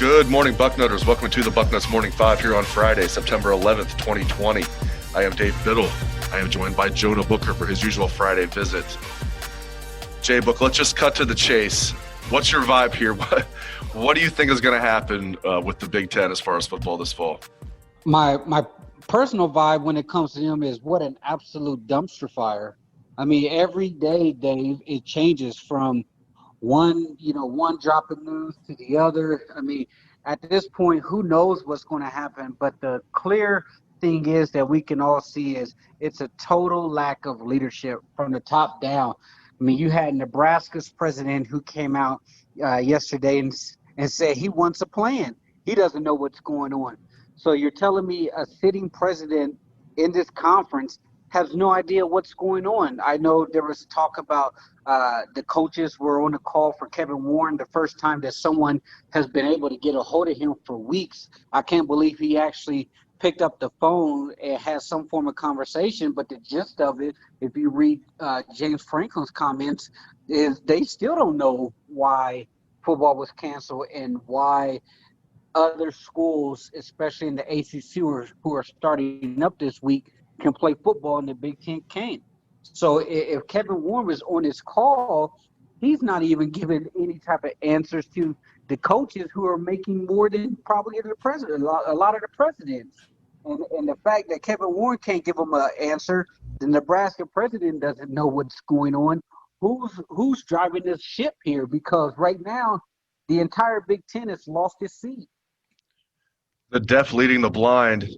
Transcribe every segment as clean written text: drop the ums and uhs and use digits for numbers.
Good morning, Bucknutters. Welcome to the Bucknuts Morning 5 here on Friday, September 11th, 2020. I am Dave Biddle. I am joined by Jonah Booker for his usual Friday visit. JBook, let's just cut to the chase. What's your vibe here? What do you think is going to happen with the Big Ten as far as football this fall? My personal vibe when it comes to them is what an absolute dumpster fire. I mean, every day, Dave, it changes from one drop of news to the other. I mean, at this point, who knows what's going to happen? But the clear thing is that we can all see is it's a total lack of leadership from the top down. I mean, you had Nebraska's president who came out yesterday and said he wants a plan. He doesn't know what's going on. So you're telling me a sitting president in this conference has no idea what's going on. I know there was talk about the coaches were on the call for Kevin Warren, the first time that someone has been able to get a hold of him for weeks. I can't believe he actually picked up the phone and had some form of conversation. But the gist of it, if you read James Franklin's comments, is they still don't know why football was canceled and why other schools, especially in the ACC who are starting up this week, can play football and the Big Ten can't. So if Kevin Warren was on his call, he's not even giving any type of answers to the coaches who are making more than probably the president, a lot of the presidents. And the fact that Kevin Warren can't give them an answer, the Nebraska president doesn't know what's going on. Who's driving this ship here? Because right now, the entire Big Ten has lost its seat. The deaf leading the blind.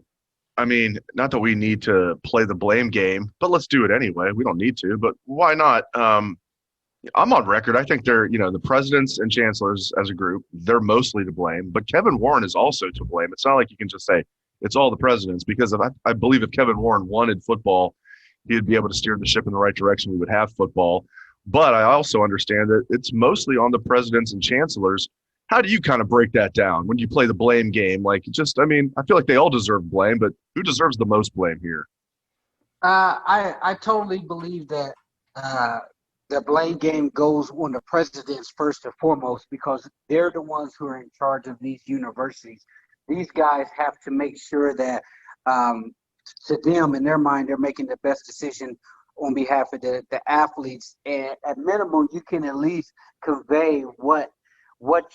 I mean, not that we need to play the blame game, but let's do it anyway. We don't need to, but why not? I'm on record. I think the presidents and chancellors as a group, they're mostly to blame, but Kevin Warren is also to blame. It's not like you can just say it's all the presidents, because I believe if Kevin Warren wanted football, he'd be able to steer the ship in the right direction. We would have football. But I also understand that it's mostly on the presidents and chancellors. How do you kind of break that down when you play the blame game? I feel like they all deserve blame, but who deserves the most blame here? I totally believe that the blame game goes on the presidents first and foremost, because they're the ones who are in charge of these universities. These guys have to make sure that to them, in their mind, they're making the best decision on behalf of the athletes. And at minimum, you can at least convey what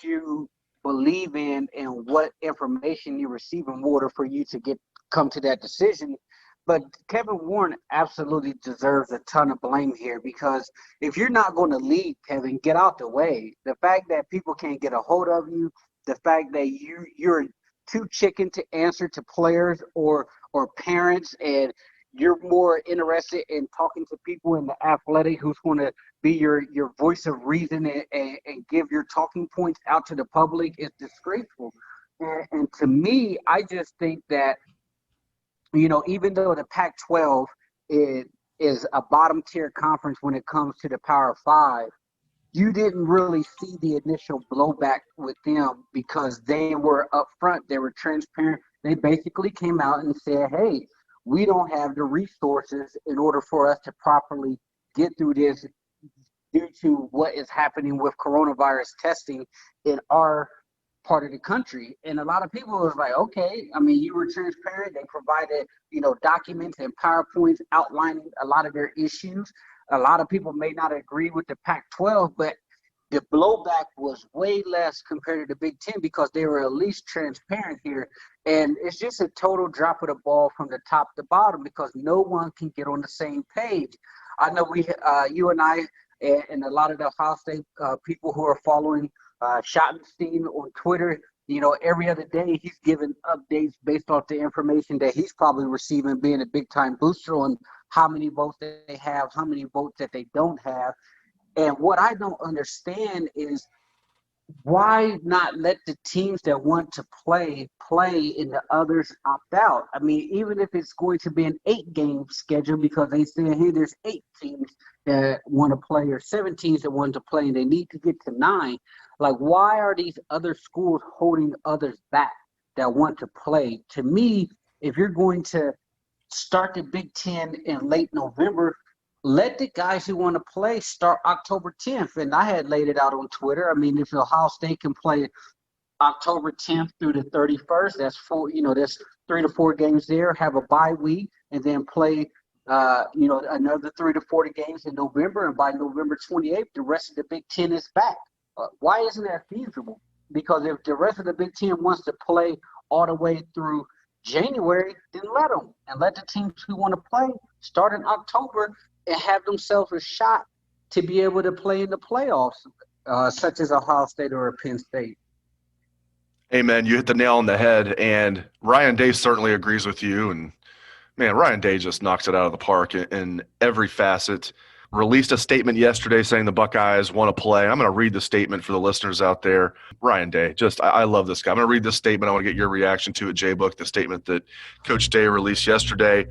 you believe in and what information you receive in order for you to come to that decision. But Kevin Warren absolutely deserves a ton of blame here, because if you're not going to lead, Kevin, get out the way. The fact that people can't get a hold of you, the fact that you're too chicken to answer to players or parents, and you're more interested in talking to people in the athletic who's going to be your voice of reason and give your talking points out to the public is disgraceful. And to me, I just think that, even though the Pac-12 is a bottom tier conference when it comes to the Power Five, you didn't really see the initial blowback with them because they were upfront. They were transparent. They basically came out and said, hey, we don't have the resources in order for us to properly get through this due to what is happening with coronavirus testing in our part of the country. And a lot of people was like, okay, I mean, you were transparent. They provided, documents and PowerPoints outlining a lot of their issues. A lot of people may not agree with the Pac-12, but the blowback was way less compared to the Big Ten because they were at least transparent here. And it's just a total drop of the ball from the top to bottom because no one can get on the same page. I know you and I and a lot of the Ohio State people who are following Schottenstein on Twitter, every other day he's giving updates based off the information that he's probably receiving, being a big-time booster on how many votes they have, how many votes that they don't have. And what I don't understand is why not let the teams that want to play and the others opt out? I mean, even if it's going to be an 8-game schedule because they say, hey, there's 8 teams that want to play or 7 teams that want to play and they need to get to 9. Like, why are these other schools holding others back that want to play? To me, if you're going to start the Big Ten in late November, let the guys who want to play start October 10th. And I had laid it out on Twitter. I mean, if Ohio State can play October 10th through the 31st. That's that's 3 to 4 games there. Have a bye week and then play, another 3 to 4 games in November. And by November 28th, the rest of the Big Ten is back. Why isn't that feasible? Because if the rest of the Big Ten wants to play all the way through January, then let them. And let the teams who want to play start in October and have themselves a shot to be able to play in the playoffs, such as Ohio State or Penn State. Amen. You hit the nail on the head, and Ryan Day certainly agrees with you. And, man, Ryan Day just knocks it out of the park in every facet. Released a statement yesterday saying the Buckeyes want to play. I'm going to read the statement for the listeners out there. Ryan Day, I love this guy. I'm going to read this statement. I want to get your reaction to it, JBook, the statement that Coach Day released yesterday.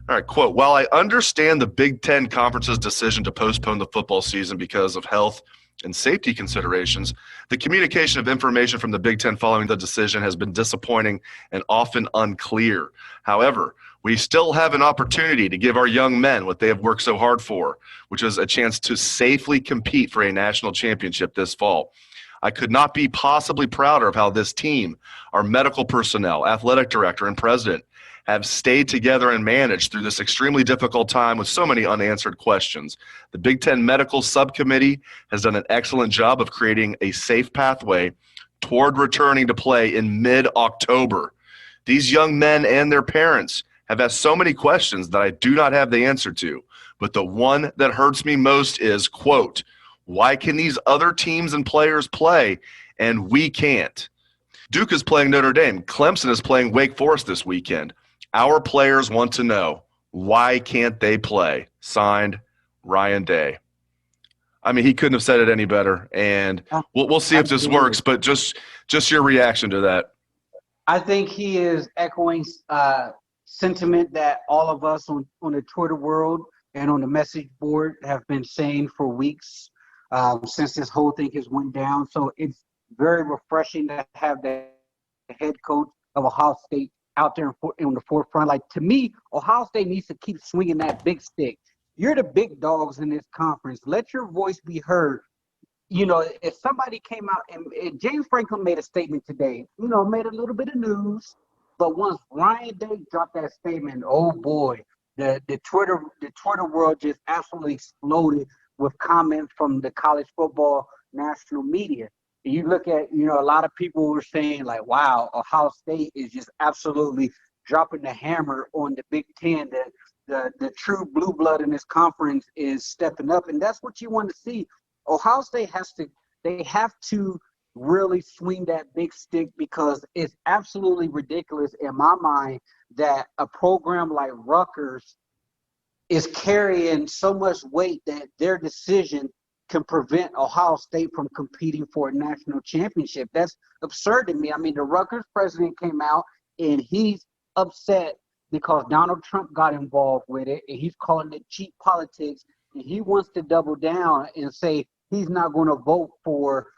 All right, quote, "While I understand the Big Ten Conference's decision to postpone the football season because of health and safety considerations, the communication of information from the Big Ten following the decision has been disappointing and often unclear. However, we still have an opportunity to give our young men what they have worked so hard for, which is a chance to safely compete for a national championship this fall. I could not be possibly prouder of how this team, our medical personnel, athletic director, and president have stayed together and managed through this extremely difficult time with so many unanswered questions. The Big Ten Medical Subcommittee has done an excellent job of creating a safe pathway toward returning to play in mid-October. These young men and their parents have asked so many questions that I do not have the answer to, but the one that hurts me most is, quote, why can these other teams and players play and we can't? Duke is playing Notre Dame. Clemson is playing Wake Forest this weekend. Our players want to know, why can't they play? Signed, Ryan Day." I mean, he couldn't have said it any better, and we'll see if this works, but just your reaction to that. I think he is echoing sentiment that all of us on the Twitter world and on the message board have been saying for weeks since this whole thing has went down. So it's very refreshing to have the head coach of Ohio State out there in the forefront. Like, to me, Ohio State needs to keep swinging that big stick. You're the big dogs in this conference. Let your voice be heard. If somebody came out and James Franklin made a statement today, made a little bit of news, but once Ryan Day dropped that statement, oh boy, the Twitter world just absolutely exploded with comments from the college football national media. You look at, a lot of people were saying, like, wow, Ohio State is just absolutely dropping the hammer on the Big Ten. The true blue blood in this conference is stepping up, and that's what you want to see. Ohio State have to really swing that big stick, because it's absolutely ridiculous in my mind that a program like Rutgers is carrying so much weight that their decision can prevent Ohio State from competing for a national championship. That's absurd to me. I mean, the Rutgers president came out and he's upset because Donald Trump got involved with it, and he's calling it cheap politics, and he wants to double down and say he's not going to vote for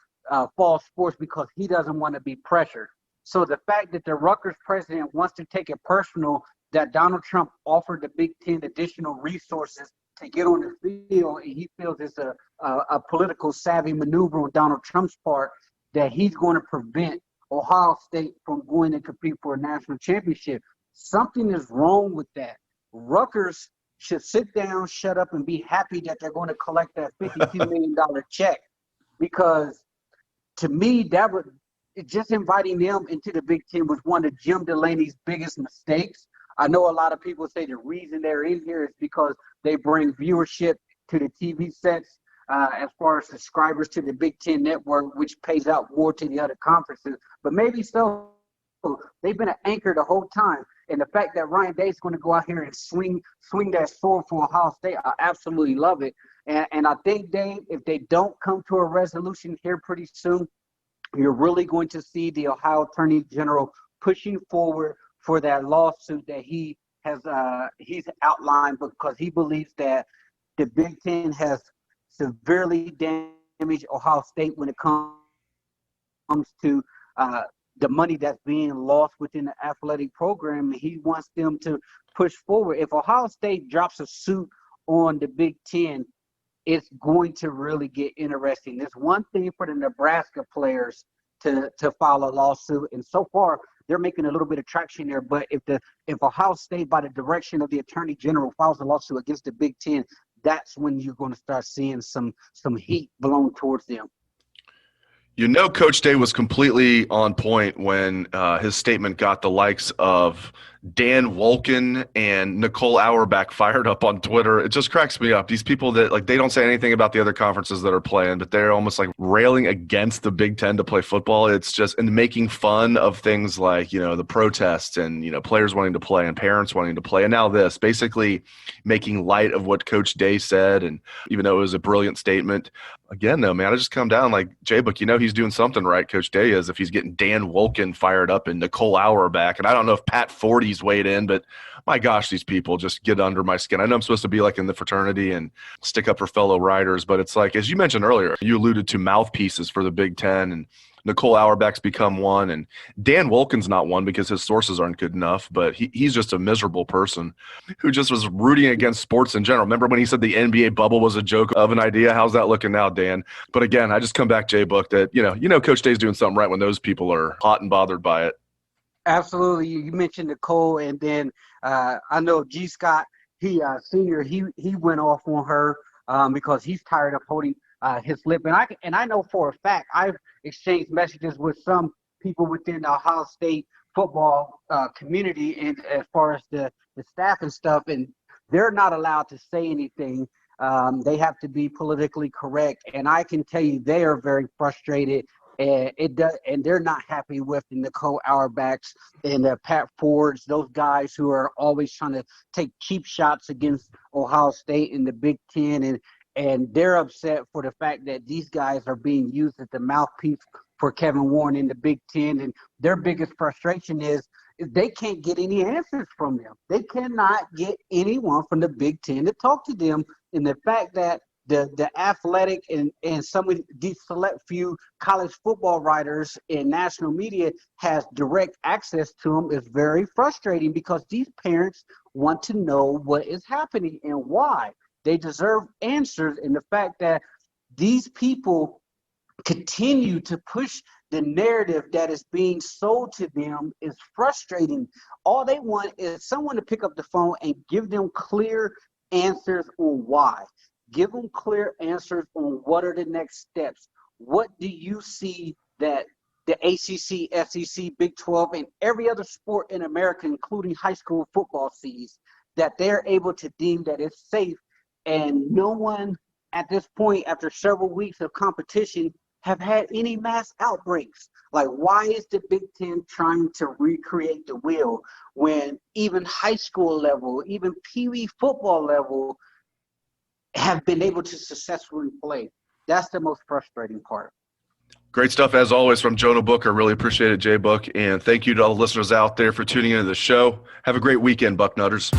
fall sports because he doesn't want to be pressured. So the fact that the Rutgers president wants to take it personal that Donald Trump offered the Big Ten additional resources to get on the field, and he feels it's a political savvy maneuver on Donald Trump's part, that he's going to prevent Ohio State from going to compete for a national championship. Something is wrong with that. Rutgers should sit down, shut up, and be happy that they're going to collect that $52 million check, because to me, that would just inviting them into the Big Ten was one of Jim Delaney's biggest mistakes. I know a lot of people say the reason they're in here is because they bring viewership to the TV sets as far as subscribers to the Big Ten network, which pays out more to the other conferences. But maybe so. They've been an anchor the whole time. And the fact that Ryan Day is going to go out here and swing that sword for Ohio State, I absolutely love it. And I think, Dave, if they don't come to a resolution here pretty soon, you're really going to see the Ohio Attorney General pushing forward for that lawsuit that he's outlined, because he believes that the Big Ten has severely damaged Ohio State when it comes to the money that's being lost within the athletic program. He wants them to push forward. If Ohio State drops a suit on the Big Ten, it's going to really get interesting. There's one thing for the Nebraska players to file a lawsuit. And so far, they're making a little bit of traction there. But if Ohio State, by the direction of the Attorney General, files a lawsuit against the Big Ten, that's when you're going to start seeing some heat blown towards them. You know, Coach Day was completely on point when his statement got the likes of Dan Wolken and Nicole Auerbach fired up on Twitter. It just cracks me up. These people that, like, they don't say anything about the other conferences that are playing, but they're almost like railing against the Big Ten to play football. It's just, and making fun of things like, you know, the protests and, you know, players wanting to play and parents wanting to play. And now this, basically making light of what Coach Day said. And even though it was a brilliant statement, again, though, man, I just come down like, JBook, you know he's doing something right, Coach Day is, if he's getting Dan Wolken fired up and Nicole Auerbach. And I don't know if Pat Forty's weighed in, but my gosh, these people just get under my skin. I know I'm supposed to be like in the fraternity and stick up for fellow writers, but it's like, as you mentioned earlier, you alluded to mouthpieces for the Big Ten, and Nicole Auerbach's become one, and Dan Wolken's not one because his sources aren't good enough, but he's just a miserable person who just was rooting against sports in general. Remember when he said the NBA bubble was a joke of an idea? How's that looking now, Dan? But again, I just come back, JBook, that, you know, Coach Day's doing something right when those people are hot and bothered by it. Absolutely. You mentioned Nicole, and then I know G. Scott, senior, he went off on her because he's tired of holding his lip. And I know for a fact I've exchanged messages with some people within the Ohio State football community, and as far as the staff and stuff, and they're not allowed to say anything. They have to be politically correct, and I can tell you they are very frustrated. And they're not happy with the Nicole Auerbachs and the Pat Fords, those guys who are always trying to take cheap shots against Ohio State in the Big Ten, and they're upset for the fact that these guys are being used as the mouthpiece for Kevin Warren in the Big Ten. And their biggest frustration is they can't get any answers from them. They cannot get anyone from the Big Ten to talk to them. And the fact that the athletic and some of these select few college football writers in national media has direct access to them is very frustrating, because these parents want to know what is happening and why. They deserve answers, and the fact that these people continue to push the narrative that is being sold to them is frustrating. All they want is someone to pick up the phone and give them clear answers on why. Give them clear answers on what are the next steps. What do you see that the ACC, SEC, Big 12, and every other sport in America, including high school football, sees, that they're able to deem that it's safe? And no one at this point, after several weeks of competition, have had any mass outbreaks. Like, why is the Big Ten trying to recreate the wheel when even high school level, even Pee Wee football level, have been able to successfully play? That's the most frustrating part. Great stuff, as always, from Jonah Booker. Really appreciate it, JBook. And thank you to all the listeners out there for tuning into the show. Have a great weekend, Bucknutters.